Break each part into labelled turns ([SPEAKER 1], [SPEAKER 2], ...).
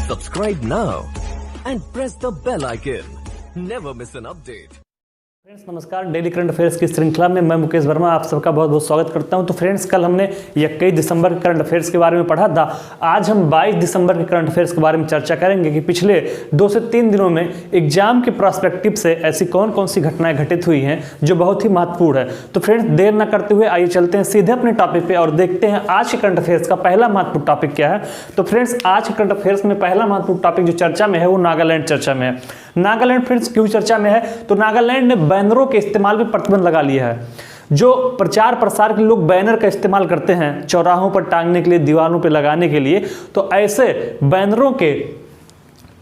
[SPEAKER 1] Subscribe now and press the bell icon. Never miss an update.
[SPEAKER 2] Friends नमस्कार, daily current affairs की श्रृंखला में मैं मुकेश वर्मा आप सबका बहुत बहुत स्वागत करता हूं। तो फ्रेंड्स कल हमने 21 दिसंबर के करंट अफेयर्स के बारे में पढ़ा था। आज हम 22 दिसंबर के करंट अफेयर्स के बारे में चर्चा करेंगे कि पिछले 2 से 3 दिनों में एग्जाम के पर्सपेक्टिव से ऐसी कौन कौन सी घटनाएं घटित हुई हैं जो बहुत ही महत्वपूर्ण है। तो फ्रेंड्स देर न करते हुए आइए चलते हैं सीधे अपने टॉपिक पे और देखते हैं आज के करंट अफेयर्स का पहला महत्वपूर्ण टॉपिक क्या है। तो फ्रेंड्स आज के करंट अफेयर्स में पहला महत्वपूर्ण टॉपिक जो चर्चा में है वो नागालैंड चर्चा में है। नागालैंड फ्रेंड्स क्यों चर्चा में है? तो नागालैंड ने बैनरों के इस्तेमाल पे प्रतिबंध लगा लिया है। जो प्रचार प्रसार के लोग बैनर का इस्तेमाल करते हैं चौराहों पर टांगने के लिए, दीवारों पर लगाने के लिए, तो ऐसे बैनरों के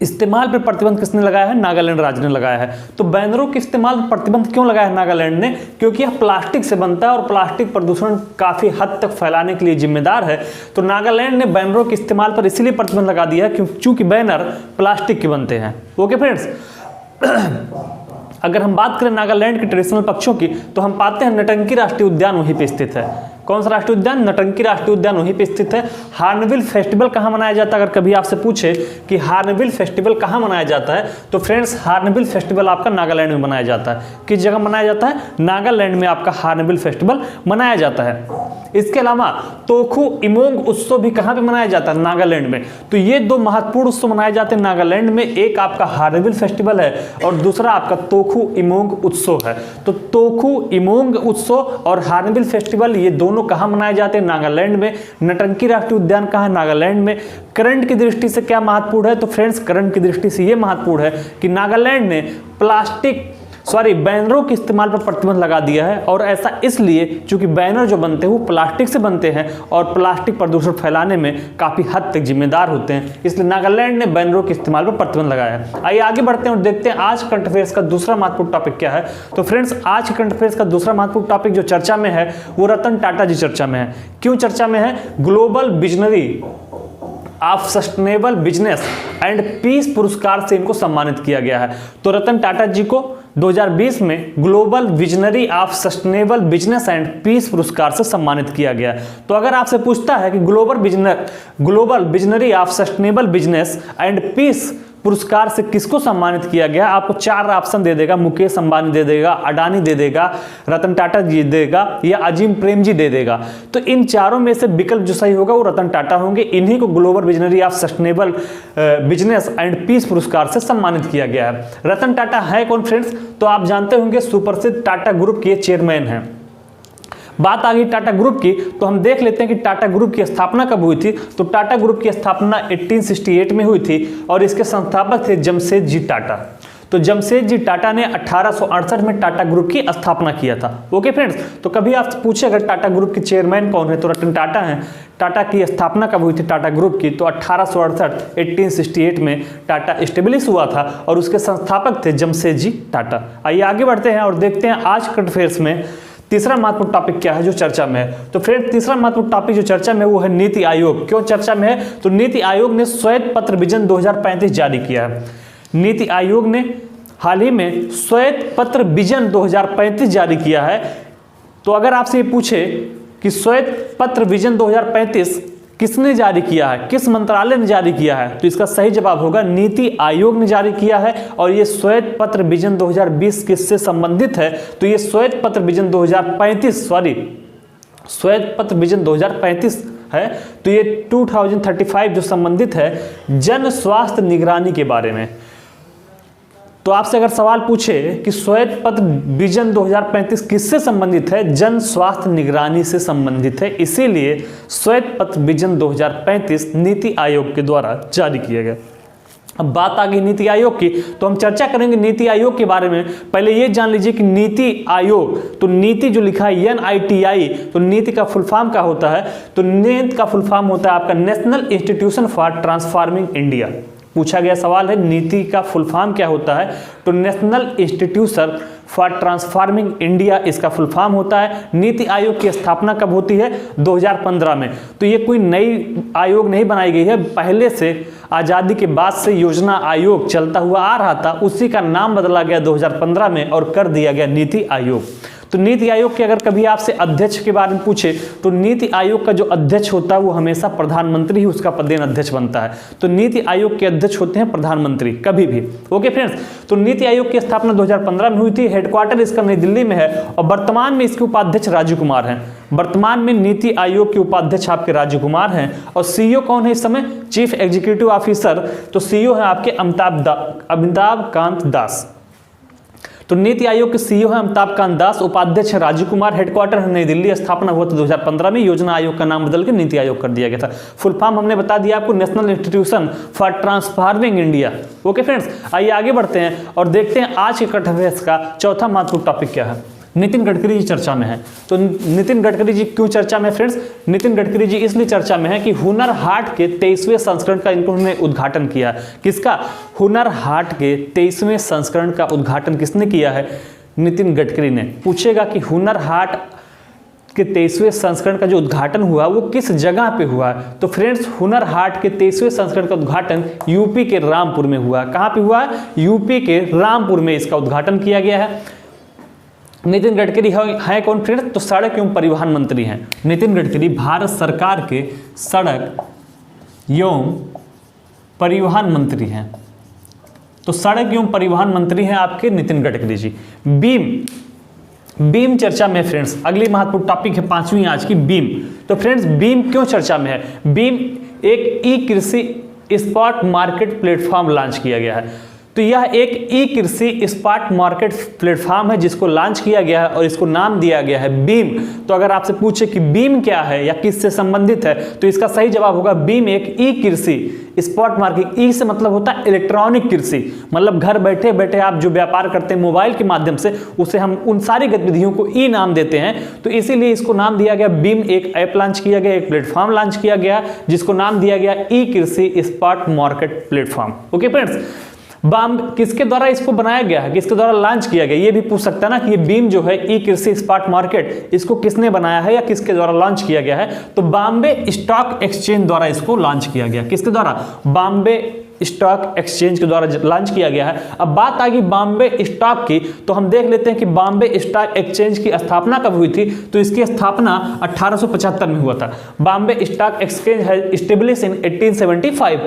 [SPEAKER 2] इस्तेमाल पर प्रतिबंध किसने लगाया है? नागालैंड राज्य ने लगाया है। तो बैनरों के इस्तेमाल पर प्रतिबंध क्यों लगाया है नागालैंड ने? क्योंकि यह प्लास्टिक से बनता है और प्लास्टिक प्रदूषण काफी हद तक फैलाने के लिए जिम्मेदार है। तो नागालैंड ने बैनरों के इस्तेमाल पर इसीलिए प्रतिबंध लगा दिया है क्योंकि बैनर प्लास्टिक के बनते हैं। ओके फ्रेंड्स, अगर हम बात करें नागालैंड के ट्रेडिशनल पक्षियों की तो हम पाते हैं नटंकी राष्ट्रीय उद्यान वहीं पे स्थित है। कौन सा राष्ट्रीय उद्यान? नटंकी राष्ट्रीय उद्यान वहीं पे स्थित है। हार्नबिल फेस्टिवल कहाँ मनाया जाता है? अगर कभी आपसे पूछे कि हार्नबिल फेस्टिवल कहाँ मनाया जाता है तो फ्रेंड्स हार्नबिल फेस्टिवल आपका नागालैंड में मनाया जाता है। किस जगह मनाया जाता है? नागालैंड में आपका हार्नबिल फेस्टिवल मनाया जाता है। इसके अलावा तोखु इमोंग उत्सव भी कहाँ पे मनाया जाता है? नागालैंड में। तो ये 2 महत्वपूर्ण उत्सव मनाए जाते हैं नागालैंड में। एक आपका हार्नबिल फेस्टिवल है और दूसरा आपका तोखु इमोंग उत्सव है। तो तोखु इमोंग उत्सव और हार्नबिल फेस्टिवल ये दोनों कहां मनाए जाते हैं? नागालैंड में। नटंकी राष्ट्रीय उद्यान कहां है? नागालैंड में। करंट की दृष्टि से क्या महत्वपूर्ण है? तो फ्रेंड्स करंट की दृष्टि से यह महत्वपूर्ण है कि नागालैंड ने बैनरों के इस्तेमाल पर प्रतिबंध लगा दिया है। और ऐसा इसलिए क्योंकि बैनर जो बनते हैं वो प्लास्टिक से बनते हैं और प्लास्टिक प्रदूषण फैलाने में काफी हद तक जिम्मेदार होते हैं। इसलिए नागालैंड ने बैनरों के इस्तेमाल पर प्रतिबंध लगाया है। आइए आगे बढ़ते हैं और देखते हैं आज करंट अफेयर्स का दूसरा महत्वपूर्ण टॉपिक क्या है। तो फ्रेंड्स आज करंट अफेयर्स का दूसरा महत्वपूर्ण टॉपिक जो चर्चा में है वो रतन टाटा जी चर्चा में है। क्यों चर्चा में है? Global visionary of sustainable business and peace पुरस्कार से इनको सम्मानित किया गया है। तो रतन टाटा जी को 2020 में global visionary of sustainable business and peace पुरस्कार से सम्मानित किया गया। तो अगर आपसे पूछता है कि global visionary of sustainable business and peace पुरस्कार से किसको सम्मानित किया गया, आपको 4 ऑप्शन दे देगा। मुकेश अंबानी दे देगा, अडानी दे देगा, रतन टाटा जी देगा या अजीम प्रेम जी दे देगा। तो इन चारों में से विकल्प जो सही होगा वो रतन टाटा होंगे। इन्हीं को global visionary of sustainable business and peace पुरस्कार से सम्मानित किया गया है। रतन टाटा है कौन फ्रेंड्स? तो आप जानते होंगे सुप्रसिद्ध टाटा ग्रुप के चेयरमैन हैं। बात आ गई टाटा ग्रुप की तो हम देख लेते हैं कि टाटा ग्रुप की स्थापना कब हुई थी। तो टाटा ग्रुप की स्थापना 1868 में हुई थी और इसके संस्थापक थे जमशेद जी टाटा। तो जमशेद जी टाटा ने 1868 में टाटा ग्रुप की स्थापना किया था। ओके फ्रेंड्स, तो कभी आपसे पूछे अगर टाटा ग्रुप के चेयरमैन कौन है तो रतन टाटा हैं। टाटा की स्थापना कब हुई थी टाटा ग्रुप की? तो 1868 में टाटा एस्टेब्लिश हुआ था और उसके संस्थापक थे जमशेद जी टाटा। आइए आगे बढ़ते हैं और देखते हैं आज करंट अफेयर्स में तीसरा महत्वपूर्ण टॉपिक क्या है जो चर्चा में है। तो फ्रेंड तीसरा महत्वपूर्ण टॉपिक जो चर्चा में है वो है नीति आयोग। क्यों चर्चा में है? तो नीति आयोग ने श्वेत पत्र विजन 2035 जारी किया है। नीति आयोग ने हाल ही में श्वेत पत्र विजन 2035 जारी किया है। तो अगर आपसे ये पूछे कि श्वेत पत्र विजन 2035 किसने जारी किया है, किस मंत्रालय ने जारी किया है, तो इसका सही जवाब होगा नीति आयोग ने जारी किया है। और ये श्वेत पत्र विजन 2020 किससे संबंधित है? तो ये श्वेत पत्र विजन 2035 है। तो ये 2035 जो संबंधित है जन स्वास्थ्य निगरानी के बारे में। तो आपसे अगर सवाल पूछे कि श्वेत पत्र विजन 2035 किससे संबंधित है? जन स्वास्थ्य निगरानी से संबंधित है। इसीलिए श्वेत पत्र विजन 2035 नीति आयोग के द्वारा जारी किया गया। अब बात आ गई नीति आयोग की तो हम चर्चा करेंगे नीति आयोग के बारे में। पहले ये जान लीजिए कि नीति आयोग, तो नीति जो लिखा है NITI, तो नीति का फुल फॉर्म क्या होता है? तो नीति का फुल फॉर्म होता है आपका national institution for transforming India. पूछा गया सवाल है नीति का फुल फॉर्म क्या होता है? तो national institution for transforming India इसका फुल फॉर्म होता है। नीति आयोग की स्थापना कब होती है? 2015 में। तो ये कोई नई आयोग नहीं बनाई गई है, पहले से आज़ादी के बाद से योजना आयोग चलता हुआ आ रहा था, उसी का नाम बदला गया 2015 में और कर दिया गया नीति आयोग। तो नीति आयोग के अगर कभी आपसे अध्यक्ष के बारे में पूछे तो नीति आयोग का जो अध्यक्ष होता है वो हमेशा प्रधानमंत्री ही उसका पदेन अध्यक्ष बनता है। तो नीति आयोग के अध्यक्ष होते हैं प्रधानमंत्री कभी भी। ओके फ्रेंड्स, तो नीति आयोग की स्थापना 2015 में हुई थी। हेडक्वार्टर इसका नई दिल्ली में है और वर्तमान में इसके उपाध्यक्ष राजीव कुमार हैं। वर्तमान में नीति आयोग के उपाध्यक्ष आपके राजीव कुमार हैं और सीईओ कौन है इस समय? Chief executive officer. तो सीईओ है आपके अमिताभ कांत दास। तो नीति आयोग के सीईओ है अमिताभ कांत दास, उपाध्यक्ष है राजीव कुमार, हेडक्वार्टर है नई दिल्ली, स्थापना हुआ था 2015 में। योजना आयोग का नाम बदल के नीति आयोग कर दिया गया था। फुल फॉर्म हमने बता दिया आपको, national institution for transforming India. Okay friends, आइए आगे बढ़ते हैं और देखते हैं आज के करंट अफेयर्स का चौथा महत्वपूर्ण टॉपिक क्या है। नितिन गडकरी जी चर्चा में है। तो नितिन गडकरी जी क्यों चर्चा में फ्रेंड्स? नितिन गडकरी जी इसलिए चर्चा में है कि हुनर हाट के 23वें संस्करण का इन्होंने उद्घाटन किया। किसका? हुनर हाट के 23वें संस्करण का उद्घाटन किसने किया है? नितिन गडकरी ने। पूछेगा कि हुनर हाट के 23वें संस्करण का जो उद्घाटन हुआ वो किस जगह पे हुआ? तो फ्रेंड्स, हुनर हाट के 23वें संस्करण का उद्घाटन यूपी के रामपुर में हुआ। कहाँ पे हुआ? यूपी के रामपुर में इसका उद्घाटन किया गया है। नितिन गडकरी है कौन फ्रेंड्स? तो सड़क एवं परिवहन मंत्री हैं। नितिन गडकरी भारत सरकार के सड़क एवं परिवहन मंत्री हैं। तो सड़क एवं परिवहन मंत्री हैं आपके नितिन गडकरी जी। बीम चर्चा में फ्रेंड्स, अगली महत्वपूर्ण टॉपिक है 5वीं आज की, बीम। तो फ्रेंड्स, बीम क्यों चर्चा में है? बीम एक ई कृषि स्पॉट मार्केट प्लेटफॉर्म लॉन्च किया गया है। तो यह एक ई कृषि स्पॉट मार्केट प्लेटफॉर्म है जिसको लॉन्च किया गया है और इसको नाम दिया गया है बीम। तो अगर आपसे पूछे कि बीम क्या है या किससे संबंधित है तो इसका सही जवाब होगा बीम एक ई कृषि स्पॉट मार्केट। ई से मतलब होता है इलेक्ट्रॉनिक कृषि, मतलब घर बैठे बैठे आप जो व्यापार करते हैं मोबाइल के माध्यम से, उसे हम उन सारी गतिविधियों को ई नाम देते हैं। तो इसीलिए इसको नाम दिया गया बीम। एक ऐप लॉन्च किया गया, एक प्लेटफॉर्म लॉन्च किया गया जिसको नाम दिया गया ई कृषि spot market platform. Okay friends, किसके द्वारा इसको बनाया गया है, किसके द्वारा लॉन्च किया गया? ये भी पूछ सकता है ना कि ये बीम जो है ई कृषि स्पॉट मार्केट, इसको किसने बनाया है या किसके द्वारा लॉन्च किया गया है? तो बॉम्बे स्टॉक एक्सचेंज द्वारा इसको लॉन्च किया गया। किसके द्वारा? बॉम्बे स्टॉक एक्सचेंज के द्वारा लॉन्च किया गया है। अब बात आ गई बॉम्बे स्टॉक की, तो हम देख लेते हैं कि बॉम्बे स्टॉक एक्सचेंज की स्थापना कब हुई थी? तो इसकी स्थापना 1875 में हुआ था। बॉम्बे स्टॉक एक्सचेंज है establish in 1875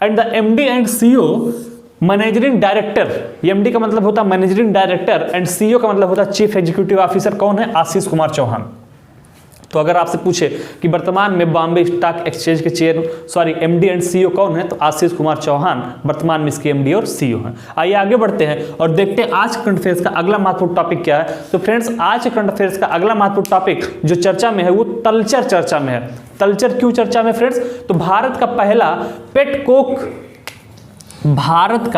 [SPEAKER 2] and the MD and CEO managing director, MD का मतलब होता है मैनेजिंग डायरेक्टर एंड सीईओ का मतलब होता है चीफ एग्जीक्यूटिव ऑफिसर, कौन है? आशीष कुमार चौहान। तो अगर आपसे पूछे कि वर्तमान में बॉम्बे स्टॉक एक्सचेंज के एमडी एंड सीईओ कौन है, तो आशीष कुमार चौहान वर्तमान में इसके एमडी और सीईओ हैं। आइए आगे बढ़ते हैं और देखते हैं आज करंट अफेयर्स का अगला महत्वपूर्ण टॉपिक क्या है। तो फ्रेंड्स, आज करंट अफेयर्स का अगला महत्वपूर्ण टॉपिक जो चर्चा में है वो तलचर चर्चा में है। तलचर क्यों चर्चा में फ्रेंड्स? तो भारत का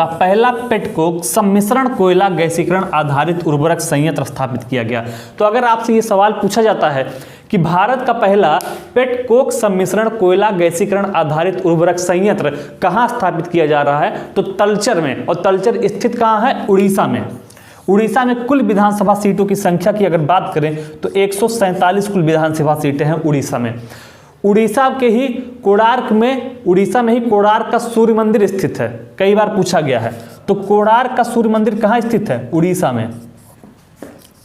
[SPEAKER 2] पहला पेटकोक सम्मिश्रण कोयला गैसीकरण आधारित उर्वरक संयंत्र स्थापित किया गया। तो अगर आपसे ये सवाल पूछा जाता है कि भारत का पहला पेटकोक सम्मिश्रण कोयला गैसीकरण आधारित उर्वरक संयंत्र कहाँ स्थापित किया जा रहा है, तो तलचर में। और तलचर स्थित कहाँ है? उड़ीसा में। उड़ीसा में कुल विधानसभा सीटों की संख्या की अगर बात करें तो 147 कुल विधानसभा सीटें हैं उड़ीसा में। उड़ीसा में ही कोणार्क का सूर्य मंदिर स्थित है। कई बार पूछा गया है। तो कोणार्क का सूर्य मंदिर कहाँ स्थित है? उड़ीसा में।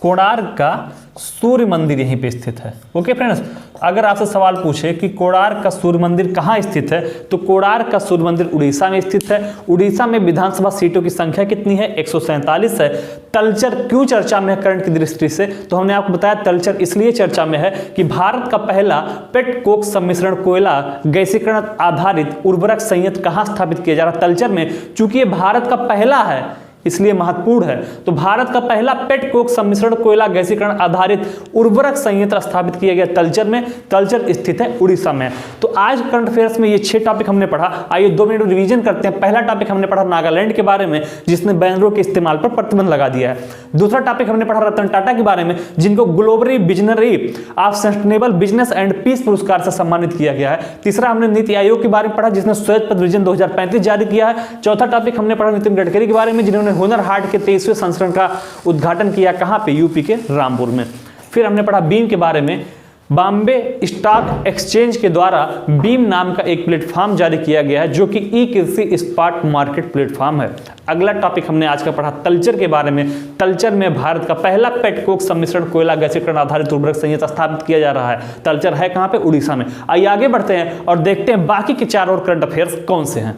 [SPEAKER 2] कोणार्क का सूर्य मंदिर यहीं पे स्थित है। ओके फ्रेंड्स, अगर आपसे सवाल पूछे कि कोणार्क का सूर्य मंदिर कहाँ स्थित है, तो कोणार्क का सूर्य मंदिर उड़ीसा में स्थित है। उड़ीसा में विधानसभा सीटों की संख्या कितनी है? 147 है। तलचर क्यों चर्चा में है करंट की दृष्टि से? तो हमने आपको बताया तलचर इसलिए चर्चा में है कि भारत का पहला पेटकोक सम्मिश्रण कोयला गैसीकरण आधारित उर्वरक संयंत्र कहाँ स्थापित किया जा रहा है? तलचर में। चूंकि ये भारत का पहला है इसलिए महत्वपूर्ण है। तो भारत का पहला पेटकोक सम्मिश्रण कोयला गैसीकरण आधारित उर्वरक संयंत्र स्थापित किया गया तलचर में। तलचर स्थित है उड़ीसा में। तो आज करंट अफेयर्स में ये 6 टॉपिक हमने पढ़ा। आइए 2 मिनट रिवीजन करते हैं। पहला टॉपिक हमने पढ़ा नागालैंड के बारे में, जिसने बैनरों के इस्तेमाल पर प्रतिबंध लगा दिया है। दूसरा टॉपिक हमने पढ़ा रतन टाटा के बारे में, जिनको global visionary of sustainable business and peace पुरस्कार से सम्मानित किया गया है। तीसरा हमने नीति आयोग के बारे में पढ़ा, जिसने श्वेत पत्र विजन 2035 जारी किया है। चौथा टॉपिक हमने पढ़ा नितिन गडकरी के बारे में, जिन्होंने हुनर हाट के 23वें संस्करण का उद्घाटन किया। कहां पे? यूपी के रामपुर में। फिर हमने पढ़ा बीम के बारे में, बॉम्बे स्टॉक एक्सचेंज के द्वारा बीम नाम का एक प्लेटफॉर्म जारी किया गया है जो कि ई कृषि स्पॉट मार्केट प्लेटफॉर्म है। अगला टॉपिक हमने आज का पढ़ा तलचर के बारे में। तलचर में भारत का पहला पेटकोक सम्मिश्रण कोयला गैसीकरण आधारित उर्वरक संयंत्र स्थापित किया जा रहा है। तलचर है कहाँ पे? उड़ीसा में। आइए आगे बढ़ते हैं और देखते हैं बाकी के 4 और करंट अफेयर्स कौन से हैं।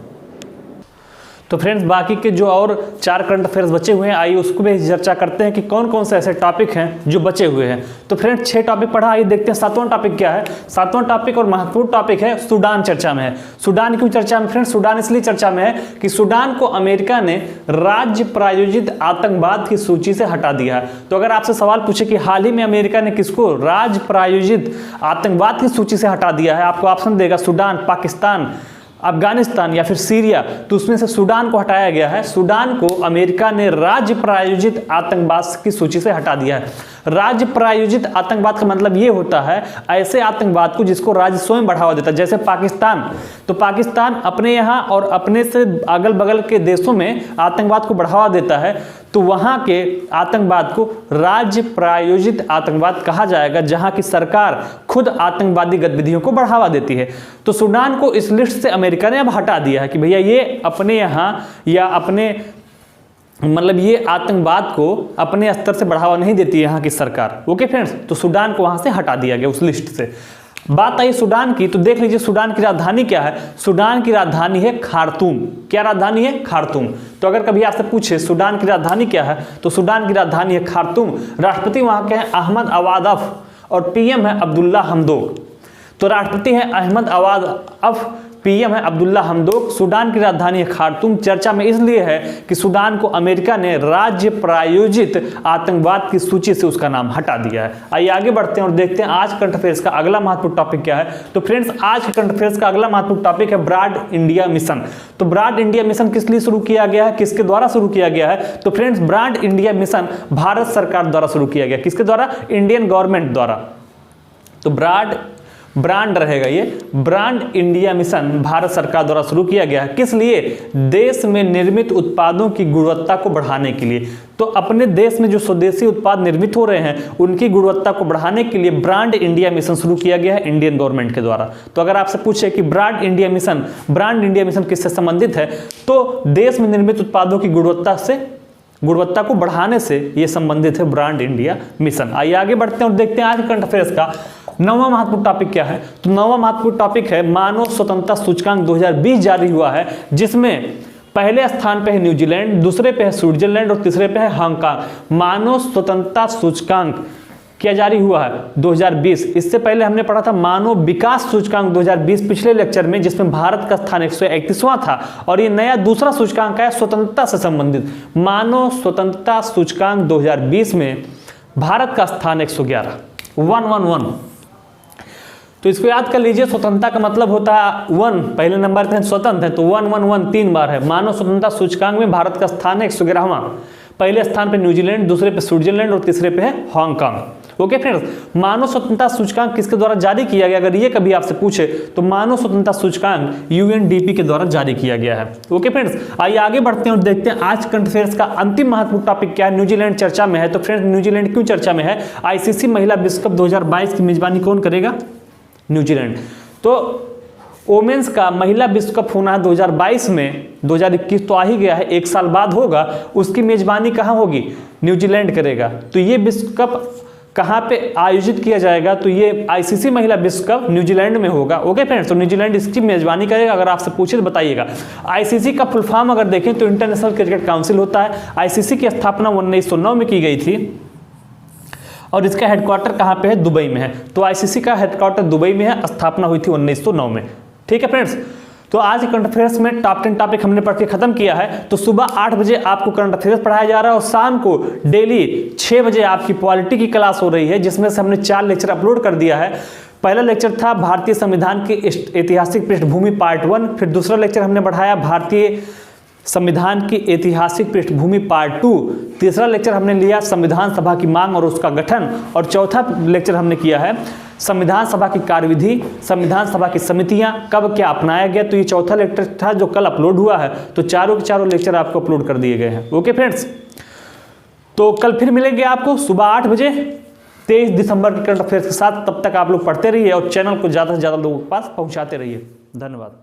[SPEAKER 2] तो फ्रेंड्स बाकी के जो और 4 करंट अफेयर्स बचे हुए हैं, आइए उसको भी चर्चा करते हैं कि कौन कौन से ऐसे टॉपिक हैं जो बचे हुए हैं। तो फ्रेंड्स 6 टॉपिक पढ़ा, आइए देखते हैं 7वां टॉपिक क्या है। 7वां टॉपिक और महत्वपूर्ण टॉपिक है सूडान चर्चा में है। सूडान क्यों चर्चा में फ्रेंड्स? सूडान इसलिए चर्चा में है कि सूडान को अमेरिका ने राज्य प्रायोजित आतंकवाद की सूची से हटा दिया है। तो अगर आपसे सवाल पूछे कि हाल ही में अमेरिका ने किसको राज्य प्रायोजित आतंकवाद की सूची से हटा दिया है, आपको ऑप्शन देगा सूडान, पाकिस्तान, अफगानिस्तान या फिर सीरिया, तो उसमें से सूडान को हटाया गया है। सूडान को अमेरिका ने राज्य प्रायोजित आतंकवाद की सूची से हटा दिया है। राज्य प्रायोजित आतंकवाद का मतलब ये होता है ऐसे आतंकवाद को जिसको राज्य स्वयं बढ़ावा देता है। जैसे पाकिस्तान, तो पाकिस्तान अपने यहाँ और अपने से अगल बगल के देशों में आतंकवाद को बढ़ावा देता है, तो वहाँ के आतंकवाद को राज्य प्रायोजित आतंकवाद कहा जाएगा, जहाँ की सरकार खुद आतंकवादी गतिविधियों को बढ़ावा देती है। तो सूडान को इस लिस्ट से अमेरिका ने अब हटा दिया है कि भैया ये अपने यहाँ या अपने मतलब ये आतंकवाद को अपने स्तर से बढ़ावा नहीं देती है यहाँ की सरकार। ओके फ्रेंड्स, तो सूडान को वहाँ से हटा दिया गया उस लिस्ट से। बात आई सूडान की, तो देख लीजिए सूडान की राजधानी क्या है। सूडान की राजधानी है खार्तूम। क्या राजधानी है? खार्तूम। तो अगर कभी आपसे पूछे सूडान की राजधानी क्या है, तो सूडान की राजधानी है खार्तूम। राष्ट्रपति वहाँ के हैं अहमद अवाद अफ और पीएम है अब्दुल्ला हमदोक। तो राष्ट्रपति है अहमद अवाद अफ, पीएम है अब्दुल्ला हमदोक। सूडान की राजधानी है खार्तूम। चर्चा में इसलिए है कि सूडान को अमेरिका ने राज्य प्रायोजित आतंकवाद की सूची से उसका नाम हटा दिया है। आइए आगे बढ़ते हैं और देखते हैं आज करंट अफेयर्स का अगला महत्वपूर्ण टॉपिक क्या है। तो फ्रेंड्स आज के करंट अफेयर्स का अगला महत्वपूर्ण टॉपिक है ब्रॉड इंडिया मिशन। तो ब्रॉड इंडिया मिशन किस लिए शुरू किया गया है, किसके द्वारा शुरू किया गया है? तो friends broad India mission Bharat सरकार द्वारा शुरू किया गया। किसके द्वारा? इंडियन गवर्नमेंट द्वारा। तो ब्रांड रहेगा ये, ब्रांड इंडिया मिशन भारत सरकार द्वारा शुरू किया गया है। किस लिए? देश में निर्मित उत्पादों की गुणवत्ता को बढ़ाने के लिए। तो अपने देश में जो स्वदेशी उत्पाद निर्मित हो रहे हैं उनकी गुणवत्ता को बढ़ाने के लिए ब्रांड इंडिया मिशन शुरू किया गया है इंडियन गवर्नमेंट के द्वारा। तो अगर आपसे पूछे कि ब्रांड इंडिया मिशन किससे संबंधित है, तो देश में निर्मित उत्पादों की गुणवत्ता को बढ़ाने से यह संबंधित है ब्रांड इंडिया मिशन। आइए आगे बढ़ते हैं और देखते हैं आज करंट अफेयर्स का 9वां महत्वपूर्ण टॉपिक क्या है। तो 9वां महत्वपूर्ण टॉपिक है मानव स्वतंत्रता सूचकांक 2020 जारी हुआ है, जिसमें पहले स्थान पे है न्यूजीलैंड, दूसरे पे है स्विट्जरलैंड और तीसरे पे है हांगकांग। मानव स्वतंत्रता सूचकांक क्या जारी हुआ है? 2020। इससे पहले हमने पढ़ा था मानव विकास सूचकांक 2020 पिछले लेक्चर में, जिसमें भारत का स्थान 131वां था। और ये नया दूसरा सूचकांक है स्वतंत्रता से संबंधित। मानव स्वतंत्रता सूचकांक 2020 में भारत का स्थान 111, 111। तो इसको याद कर लीजिए, स्वतंत्रता का मतलब होता है 1, पहले नंबर पे स्वतंत्र है तो 111 3 बार है। मानव स्वतंत्रता सूचकांक में भारत का स्थान है 111वां। पहले स्थान पे न्यूजीलैंड, दूसरे पे स्विट्जरलैंड और तीसरे पे है हांगकांग। ओके फ्रेंड्स, मानव स्वतंत्रता सूचकांक किसके द्वारा जारी किया गया? अगर ये कभी आपसे पूछे तो मानव स्वतंत्रता सूचकांक यूएनडीपी के द्वारा जारी किया गया है। ओके फ्रेंड्स, आइए आगे बढ़ते हैं और देखते हैं आज करंट अफेयर्स का अंतिम महत्वपूर्ण टॉपिक क्या है। न्यूजीलैंड चर्चा में है। तो फ्रेंड्स न्यूजीलैंड क्यों चर्चा में है? आईसीसी महिला विश्व कप 2022 की मेजबानी कौन करेगा? न्यूजीलैंड। तो वोमेन्स का महिला विश्व कप होना है 2022 में, 2021 तो आ ही गया है, 1 साल बाद होगा। उसकी मेजबानी कहाँ होगी? न्यूजीलैंड करेगा। तो ये विश्व कप कहाँ पे आयोजित किया जाएगा? तो ये आईसीसी महिला विश्व कप न्यूजीलैंड में होगा। ओके फ्रेंड्स, तो न्यूजीलैंड इसकी मेजबानी करेगा। अगर आपसे पूछे तो बताइएगा। आईसीसी का फुल फॉर्म अगर देखें तो इंटरनेशनल क्रिकेट काउंसिल होता है। आईसीसी की स्थापना 1909 में की गई थी और इसका हेडक्वार्टर कहाँ पे है? दुबई में है। तो आईसीसी का हेडक्वार्टर दुबई में है, स्थापना हुई थी 1909 में। ठीक है फ्रेंड्स, तो आज करंट अफेयर्स में टॉप 10 टॉपिक हमने पढ़ के खत्म किया है। तो सुबह 8 बजे आपको करंट अफेयर्स पढ़ाया जा रहा है और शाम को डेली 6 बजे आपकी पॉलिटी की क्लास हो रही है, जिसमें से हमने 4 लेक्चर अपलोड कर दिया है। पहला लेक्चर था भारतीय संविधान की ऐतिहासिक पृष्ठभूमि पार्ट 1, फिर दूसरा लेक्चर हमने बढ़ाया भारतीय संविधान की ऐतिहासिक पृष्ठभूमि पार्ट 2, तीसरा लेक्चर हमने लिया संविधान सभा की मांग और उसका गठन, और चौथा लेक्चर हमने किया है संविधान सभा की कार्यविधि, संविधान सभा की समितियां, कब क्या अपनाया गया। तो ये चौथा लेक्चर था जो कल अपलोड हुआ है। तो चारों के चारों लेक्चर आपको अपलोड कर दिए गए हैं। ओके फ्रेंड्स, तो कल फिर मिलेंगे आपको सुबह 8 बजे। 23 दिसंबर के करंट अफेयर्स के साथ। तब तक आप लोग पढ़ते रहिए और चैनल को ज़्यादा से ज़्यादा लोगों के पास पहुँचाते रहिए। धन्यवाद।